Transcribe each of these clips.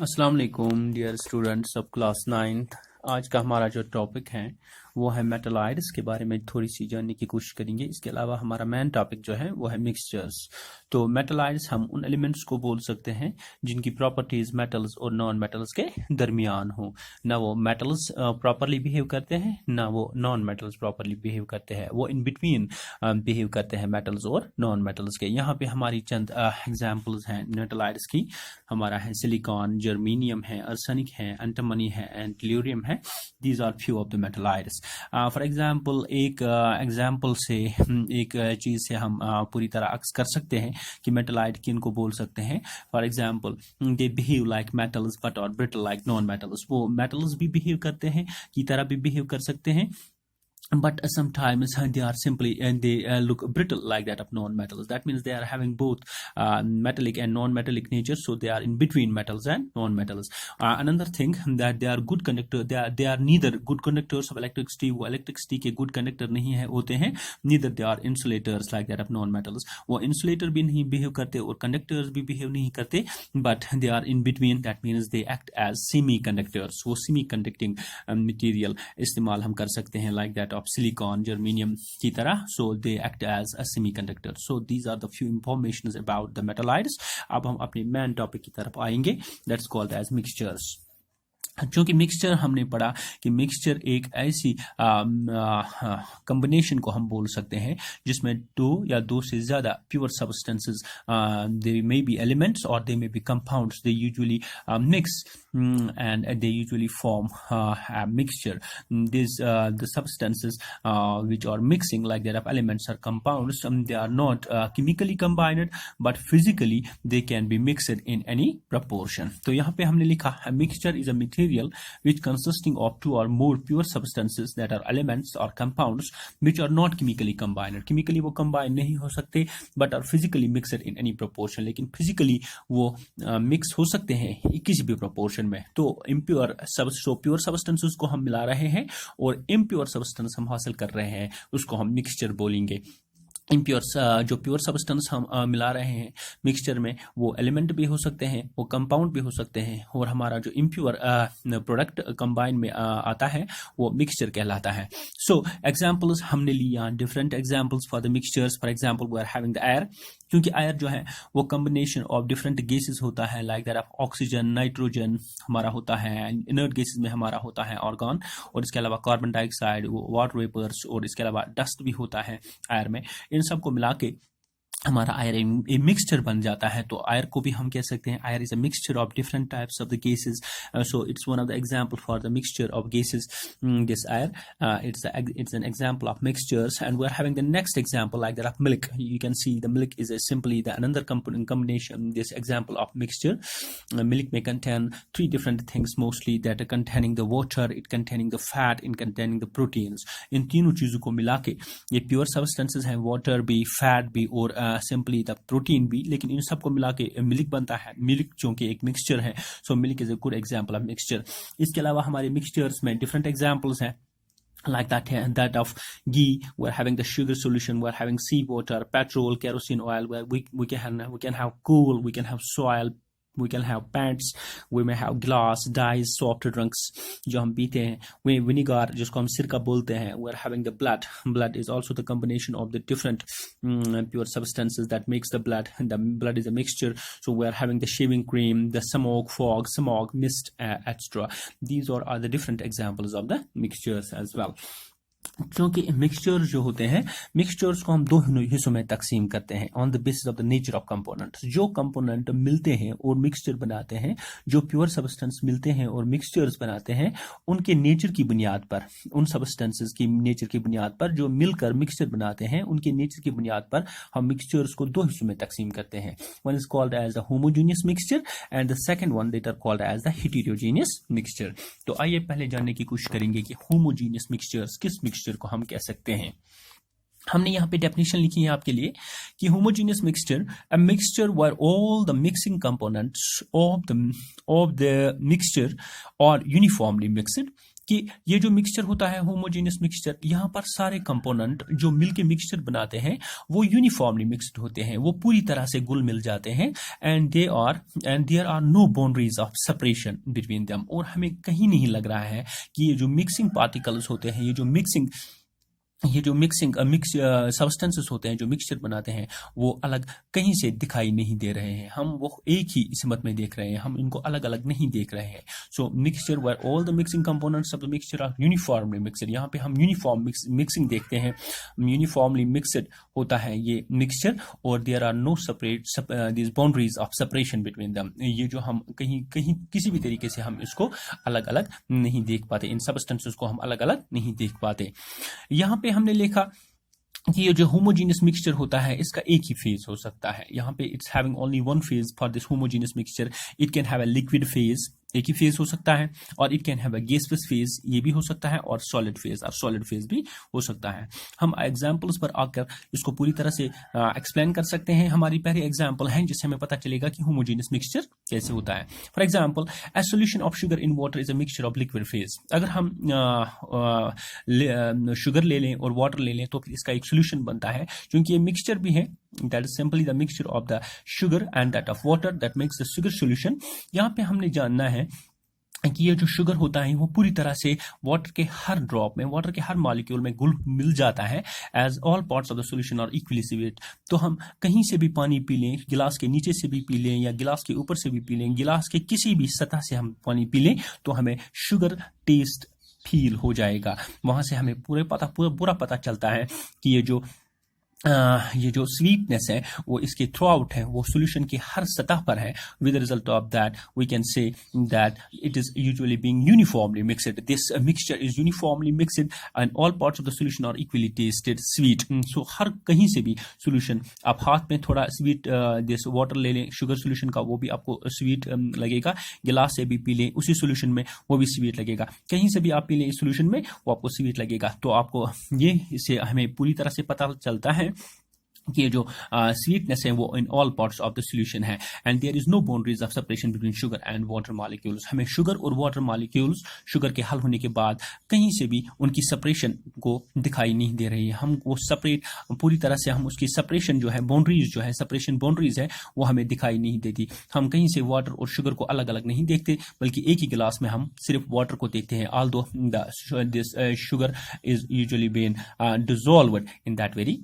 अस्सलाम वालेकुम dear students of class 9th। आज का हमारा जो टॉपिक है वो है मेटलाइड्स के बारे में थोड़ी सी जानने की कोशिश करेंगे। इसके अलावा हमारा मेन टॉपिक जो है वो है मिक्सचर्स। तो मेटलाइड्स हम उन एलिमेंट्स को बोल सकते हैं जिनकी प्रॉपर्टीज मेटल्स और नॉन मेटल्स के दरमियान हो। ना वो मेटल्स प्रॉपरली बिहेव करते हैं, ना वो नॉन मेटल्स प्रॉपरली बिहेव करते हैं, वो इन बिटवीन बिहेव करते हैं मेटल्स और नॉन मेटल्स के। यहाँ पे हमारी चंद एग्जाम्पल्स हैं मेटलाइड्स की। हमारा है सिलिकॉन, जर्मेनियम है, आर्सेनिक है, एंटीमनी है एंड टेल्यूरियम है। These are few of the metalloids. For example एक एग्जाम्पल से एक चीज से हम पूरी तरह अक्स कर सकते हैं कि मेटलाइड किन को बोल सकते हैं। For example they behave like metals but और ब्रिटल लाइक नॉन मेटल्स। वो मेटल्स भी बिहेव करते हैं की तरह भी बिहेव कर सकते हैं, but sometimes they are simply and they look brittle like that of non-metals. That means they are having both metallic and non-metallic nature, so they are in between metals and non-metals. Another thing that they are good conductor, they are neither good conductors of electricity, वो electricity के good conductor नहीं है होते हैं, neither they are insulators like that of non-metals. वो insulator भी नहीं behave करते और conductors भी behave नहीं करते, but they are in between. That means they act as semi-conductors. वो semi-conducting material इस्तेमाल हम कर सकते हैं like that of silicon, germanium की तरह. So they act as a semiconductor. So these are the few informations about the metallides. अब हम अपने main topic की तरफ आएंगे. That's called as mixtures. चूंकि मिक्सचर हमने पढ़ा कि मिक्सचर एक ऐसी कॉम्बिनेशन को हम बोल सकते हैं जिसमें दो या दो से ज्यादा pure substances, they may be elements और they may be compounds, they usually mix and they usually form a mixture. These the substances which are mixing like that of elements or compounds, they are not chemically combined but physically they can be mixed in any proportion. तो यहाँ पे हमने लिखा है mixture is a material which consisting of two or more pure substances that are elements or compounds which are not chemically combined. Chemically वो combine नहीं हो सकते but are physically mixed in any proportion. लेकिन physically वो mix हो सकते हैं किसी भी proportion में। तो इम्प्योर प्योर सब्सटेंसेस को हम मिला रहे हैं और इम्प्योर सब्सटेंस हम हासिल कर रहे हैं, उसको हम मिक्सचर बोलेंगे। इम्प्योर जो प्योर सब्सटेंस हम मिला रहे हैं मिक्सचर में, वो एलिमेंट भी हो सकते हैं, वो कंपाउंड भी हो सकते हैं, और हमारा जो इम्प्योर प्रोडक्ट कंबाइन में आता है वो मिक्सचर कहलाता है। सो एग्जांपल्स हमने लिया different examples for the mixtures. For example we are having the air, क्योंकि एयर जो है वो कम्बिनेशन ऑफ डिफरेंट गैसेस होता है like that of oxygen, nitrogen हमारा होता है, इनर्ट गैसेस में हमारा होता है आर्गन, और इसके अलावा कार्बन डाइऑक्साइड, वाटर वेपर्स, और इसके अलावा डस्ट भी होता है एयर में। इन सबको मिला के हमारा आयर ए मिक्सचर बन जाता है। तो आयर को भी हम कह सकते हैं air is a mixture of different types of the gases. So it's one of the example for the mixture of gases, this air it's an example of mixtures. And we're having the next example like that of milk. You can see the milk is simply the another combination, this example of mixture. Milk may contain three different things mostly, that are containing the water, it containing the fat, it containing the proteins. इन तीनों चीजों को मिला के ये pure substances हैं, water भी, fat भी और सिंपली द प्रोटीन भी, लेकिन इन सबको मिला के मिल्क बनता है। मिल्क जो कि एक मिक्सचर है, so milk is a good example of mixture. इसके अलावा हमारे मिक्सचर्स में डिफरेंट एग्जांपल्स हैं like that of ghee. We're having the sugar solution, we're having sea water, petrol, kerosene oil, where we can have coal, we can have soil, we can have paints, we may have glass, dyes, soft drinks जो हम पीते हैं, we vinegar जिसको हम सिरका बोलते हैं, we're having the blood is also the combination of the different pure substances that makes the blood, and the blood is a mixture. So we're having the shaving cream, the smoke, fog, smog, mist, etc. These are the different examples of the mixtures as well. क्योंकि mixture जो होते हैं, mixtures को हम दो हिस्सों में तकसीम करते हैं on the basis of the nature of components. जो कंपोनेंट मिलते हैं और मिक्सचर बनाते हैं, जो प्योर सब्सटेंस मिलते हैं और मिक्सचर्स बनाते हैं, उनके नेचर की बुनियाद पर, उन सब्सटेंसेस की नेचर की बुनियाद पर जो मिलकर मिक्सचर बनाते हैं, उनके नेचर की बुनियाद पर हम मिक्सचर्स को दो हिस्सों में तकसीम करते हैं। One is called as the homogeneous mixture and the second one later called as the heterogeneous mixture. तो आइए पहले जानने की कोशिश करेंगे कि होमोजेनियस मिक्सचर्स किस मिक्सचर को हम कह सकते हैं। हमने यहाँ पे डेफिनेशन लिखी है आपके लिए कि homogeneous mixture, a mixture where all the mixing components of the mixture are uniformly mixed कि ये जो मिक्सचर होता है होमोजेनियस मिक्सचर, यहाँ पर सारे कंपोनेंट जो मिलके मिक्सचर बनाते हैं वो यूनिफॉर्मली मिक्सड होते हैं, वो पूरी तरह से घुल मिल जाते हैं, and there are no boundaries of separation between them. और हमें कहीं नहीं लग रहा है कि ये जो मिक्सिंग पार्टिकल्स होते हैं, ये जो मिक्सिंग सब्सटेंसेस होते हैं जो मिक्सचर बनाते हैं, वो अलग कहीं से दिखाई नहीं दे रहे हैं। हम वो एक ही सिमत में देख रहे हैं, हम इनको अलग अलग नहीं देख रहे हैं। So mixture where all the mixing components of the mixture are uniformly mixed. यहाँ पे हम यूनिफॉर्म मिक्सिंग देखते हैं, यूनिफॉर्मली मिक्सड होता है ये मिक्सचर, और there are no separate this boundaries of separation between them. ये जो हम कहीं किसी भी तरीके से हम इसको अलग अलग नहीं देख पाते, इन सब्सटेंसेस को हम अलग अलग नहीं देख पाते। यहाँ पे हमने लिखा कि ये जो होमोजेनियस मिक्सचर होता है इसका एक ही फेज हो सकता है। यहाँ पे it's having only one phase for this homogeneous mixture. It can have a liquid phase, एक ही फेज हो सकता है, और it can have a gaseous phase, ये भी हो सकता है, और सॉलिड फेज भी हो सकता है। हम एग्जांपल्स पर आकर इसको पूरी तरह से एक्सप्लेन कर सकते हैं। हमारी पहली एग्जांपल है जिससे हमें पता चलेगा कि होमोजेनियस मिक्सचर कैसे होता है। For example, A solution of sugar in water is a mixture of liquid phase. अगर हम शुगर ले लें और वाटर ले लें तो फिर इसका एक सोल्यूशन बनता है, क्योंकि ये मिक्सचर भी है, that is simply the mixture of the sugar and that of water, that makes the sugar solution. यहाँ पे हमने जानना है कि ये जो शुगर होता है वो पूरी तरह से वाटर के हर ड्रॉप में, वाटर के हर मॉलिक्यूल में घुल मिल जाता है, as all parts of the solution are equally sweet. तो हम कहीं से भी पानी पी लें, गिलास के नीचे से भी पी लें या गिलास के ऊपर से भी पी लें, गिलास के किसी भी सतह से हम पानी पी लें तो हमें शुगर टेस्ट फील हो जाएगा। वहां से हमें पूरा पता चलता है कि ये जो स्वीटनेस है वो इसके थ्रू आउट है, वो सॉल्यूशन की हर सतह पर है। With the result of that we can say that it is usually being uniformly mixed. This mixture is uniformly mixed and all parts of the solution are equally tested sweet. So हर कहीं से भी solution, आप हाथ में थोड़ा sweet this water ले लें शुगर सॉल्यूशन का, वो भी आपको स्वीट लगेगा। गिलास से भी पी लें उसी सॉल्यूशन में, वो भी स्वीट लगेगा। कहीं से भी आप पी लें इस सॉल्यूशन में, वो आपको स्वीट लगेगा। तो आपको ये इससे हमें पूरी तरह से पता चलता है कि ये जो स्वीटनेस है वो in all parts of the solution है, and there is no boundaries of separation between sugar and water molecules. हमें शुगर और वाटर मॉलिक्यूल्स, शुगर के हल होने के बाद कहीं से भी उनकी सेपरेशन को दिखाई नहीं दे रही है। हम वो सेपरेट पूरी तरह से, हम उसकी सेपरेशन जो है, बाउंड्रीज जो है, सेपरेशन बाउंड्रीज है, वो हमें दिखाई नहीं देती। हम कहीं से वाटर और शुगर को अलग अलग नहीं देखते, बल्कि एक ही गिलास में हम सिर्फ वाटर को देखते हैं, although this sugar is usually been dissolved in that very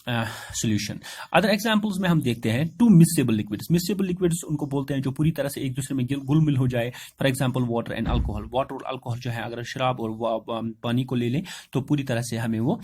solution. Other examples में हम देखते हैं two miscible liquids. Miscible liquids उनको बोलते हैं जो पूरी तरह से एक दूसरे में घुल मिल हो जाए। For example water and alcohol. Water और अल्कोहल जो है, अगर शराब और पानी को ले लें तो पूरी तरह से हमें वो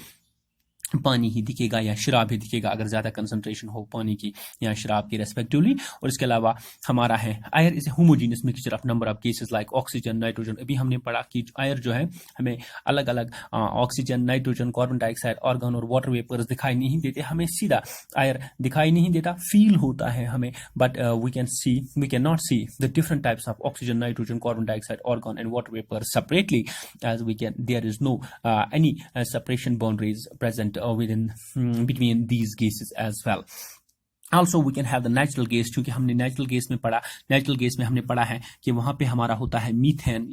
पानी ही दिखेगा या शराब ही दिखेगा, अगर ज्यादा कंसंट्रेशन हो पानी की या शराब की रेस्पेक्टिवली। और इसके अलावा हमारा है air is a homogeneous mixture of number of gases like oxygen, nitrogen. अभी हमने पढ़ा कि आयर जो है हमें अलग अलग oxygen, nitrogen, carbon dioxide, argon और वाटर वेपर्स दिखाई नहीं देते, हमें सीधा आयर दिखाई नहीं देता, फील होता है हमें, but we can not see the different types of oxygen, nitrogen, carbon dioxide, argon and water vapour separately, as we can there is no any separation boundaries present between these gases as well. Also we can have the natural gas, क्योंकि हमने natural gas में पढ़ा, natural gas में हमने पढ़ा है कि वहां पे हमारा होता है मीथेन,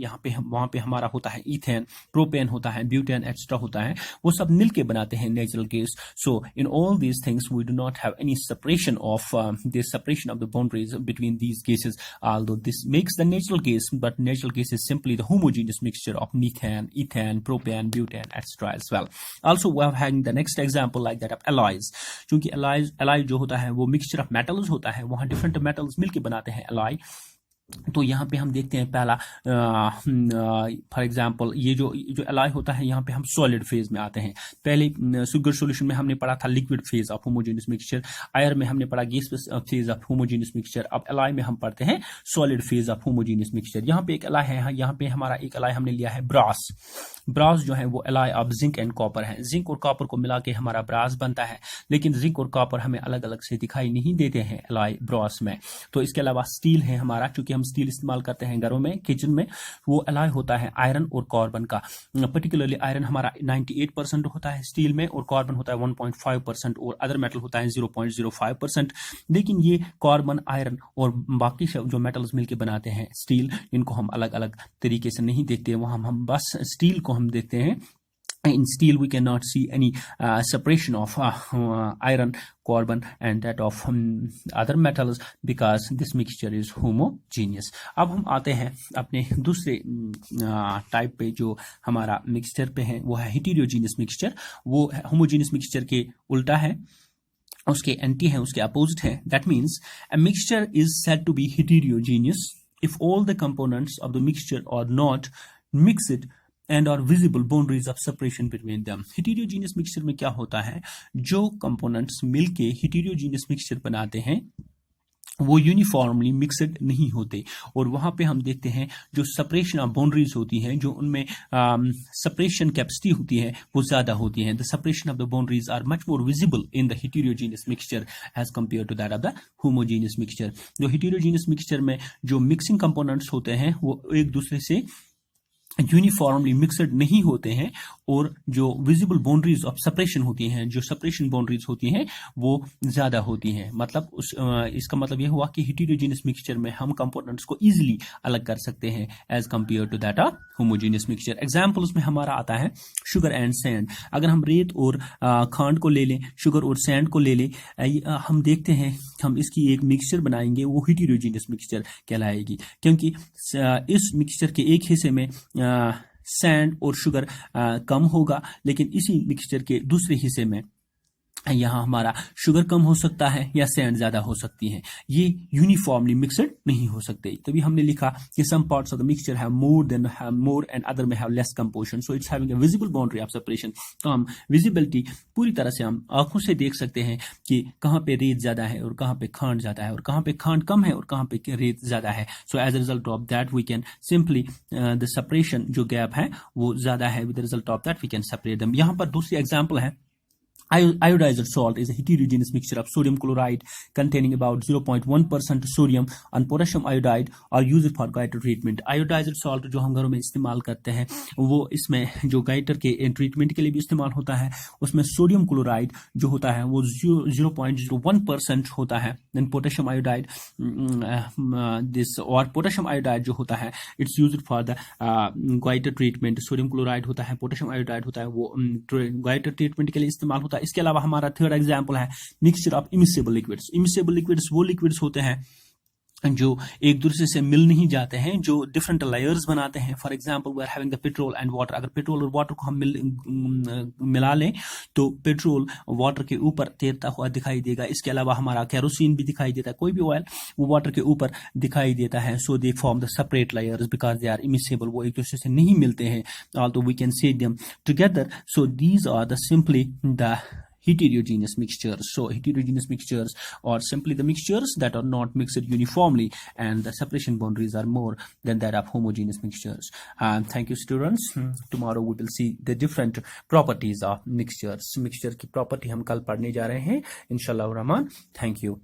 वहां पे हमारा होता है इथेन, प्रोपेन होता है, ब्यूटेन एक्स्ट्रा होता है, वो सब मिलके बनाते हैं natural gas. So in all these things we do not have any separation of the boundaries between these gases, although this makes the natural gas, but natural gas is simply the homogeneous mixture of methane, ethane, propane, butane, etc. as well. Also we are having the next example like that of alloys, क्योंकि alloy जो होता है वो mixture of metals होता है, वहां different metals मिलके बनाते हैं एलॉय। तो यहाँ पे हम देखते हैं पहला, फॉर एग्जांपल ये जो एलॉय होता है, यहाँ पे हम सॉलिड फेज में आते हैं। पहले शुगर सॉल्यूशन में हमने पढ़ा था liquid phase of homogeneous mixture, air में हमने पढ़ा gaseous phase of homogeneous mixture, अब एलॉय में हम पढ़ते हैं solid phase of homogeneous mixture. यहाँ पे एक एलॉय है, यहाँ पे हमारा एक एलॉय हमने लिया है ब्रास। ब्रास जो है वो alloy of zinc and copper है। जिंक और कॉपर को मिला के हमारा ब्रास बनता है, लेकिन जिंक और कॉपर हमें अलग अलग से दिखाई नहीं देते हैं एलॉय ब्रास में। तो इसके अलावा स्टील है हमारा, चूंकि हम हम स्टील इस्तेमाल करते हैं घरों में, किचन में, वो एलॉय होता है आयरन और कार्बन का। पर्टिकुलरली आयरन हमारा 98% होता है स्टील में, और कार्बन होता है 1.5%, और अदर मेटल होता है 0.05%। लेकिन ये कार्बन, आयरन और बाकी जो मेटल्स मिलके बनाते हैं स्टील, इनको हम अलग अलग तरीके से नहीं देखते, वहाँ हम बस स्टील को हम देखते हैं। In steel, we cannot see any separation of iron, carbon, and that of other metals because this mixture is homogeneous. अब हम आते हैं अपने दूसरे टाइप पे, जो हमारा मिक्सचर पे है, वो है heterogeneous mixture। वो homogeneous mixture के उल्टा है, उसके एंटी है, उसके अपोजिट है। That means a mixture is said to be heterogeneous if all the components of the mixture are not mixed and are visible boundaries of separation between them। heterogeneous mixture में क्या होता है, जो components मिलके heterogeneous mixture बनाते हैं वो uniformly mixed नहीं होते, और वहां पे हम देखते हैं जो सेपरेशन ऑफ बाउंड्रीज होती हैं, जो उनमें सेपरेशन कैपेसिटी होती है वो ज्यादा होती है। The separation of the boundaries are much more visible in the heterogeneous mixture as compare to that of the homogeneous mixture। जो heterogeneous mixture में जो मिक्सिंग कंपोनेंट्स होते हैं वो एक दूसरे से यूनिफॉर्मली मिक्सड नहीं होते हैं, और जो विजिबल बाउंड्रीज ऑफ सेपरेशन होती हैं, जो सेपरेशन बाउंड्रीज होती हैं वो ज्यादा होती हैं। मतलब इसका मतलब यह हुआ कि हेटेरोजेनियस मिक्सचर में हम कंपोनेंट्स को इजीली अलग कर सकते हैं as compare to that of homogeneous mixture. Examples में हमारा आता है शुगर एंड सैंड। अगर हम रेत और खांड को ले लें, शुगर और सैंड को ले लें, हम देखते हैं हम इसकी एक मिक्सचर बनाएंगे, वो हेटेरोजेनियस मिक्सचर कहलाएगी, क्योंकि इस मिक्सचर के एक हिस्से में सैंड और शुगर कम होगा, लेकिन इसी मिक्सचर के दूसरे हिस्से में यहाँ हमारा शुगर कम हो सकता है या सैंड ज्यादा हो सकती है। ये यूनिफॉर्मली मिक्सड नहीं हो सकते। तभी हमने लिखा कि some parts of the mixture have more and other में have less composition, so it's having a visible boundary of separation. तो हम विजिबिलिटी पूरी तरह से हम आंखों से देख सकते हैं कि कहाँ पे रेत ज्यादा है और कहाँ पे खांड ज्यादा है, और कहाँ पे खांड कम है और कहाँ पे रेत ज्यादा है। So as a result of that we can simply the separation जो गैप है वो ज्यादा है, with the result of that we can separate them. यहाँ पर दूसरी एग्जाम्पल है, iodized salt is a heterogeneous mixture of sodium chloride containing about 0.1% sodium and potassium iodide are used for goitre treatment. iodized salt जो हम घरों में इस्तेमाल करते हैं वो इसमें जो गाइटर के ट्रीटमेंट के लिए भी इस्तेमाल होता है, उसमें सोडियम क्लोराइड जो होता है वो 0.01% होता है। देन पोटेशियम आयोडाइड दिस और पोटेशियम आयोडाइड जो होता है it's used for the goitre treatment. Sodium chloride होता है, पोटेशियम आयोडाइड होता है, वो गाइटर ट्रीटमेंट के लिए इस्तेमाल होता है। इसके अलावा हमारा थर्ड एग्जांपल है mixture of immiscible liquids. Immiscible liquids वो लिक्विड्स होते हैं जो एक दूसरे से मिल नहीं जाते हैं, जो डिफरेंट लेयर्स बनाते हैं। For example we are having the petrol and water. अगर पेट्रोल और वाटर को हम मिला लें तो पेट्रोल वाटर के ऊपर तैरता हुआ दिखाई देगा। इसके अलावा हमारा केरोसिन भी दिखाई देता है, कोई भी ऑयल वो वाटर के ऊपर दिखाई देता है। So they form the separate layers because they are immiscible, वो एक दूसरे से नहीं मिलते हैं, although we can say them together. So these are the simply the heterogeneous mixtures. So heterogeneous mixtures are simply the mixtures that are not mixed uniformly and the separation boundaries are more than that of homogeneous mixtures. Thank you students. Tomorrow we will see the different properties of mixtures. Mixture की property हम कल पढ़ने जा रहे हैं इंशाल्लाह Rahman. Thank you.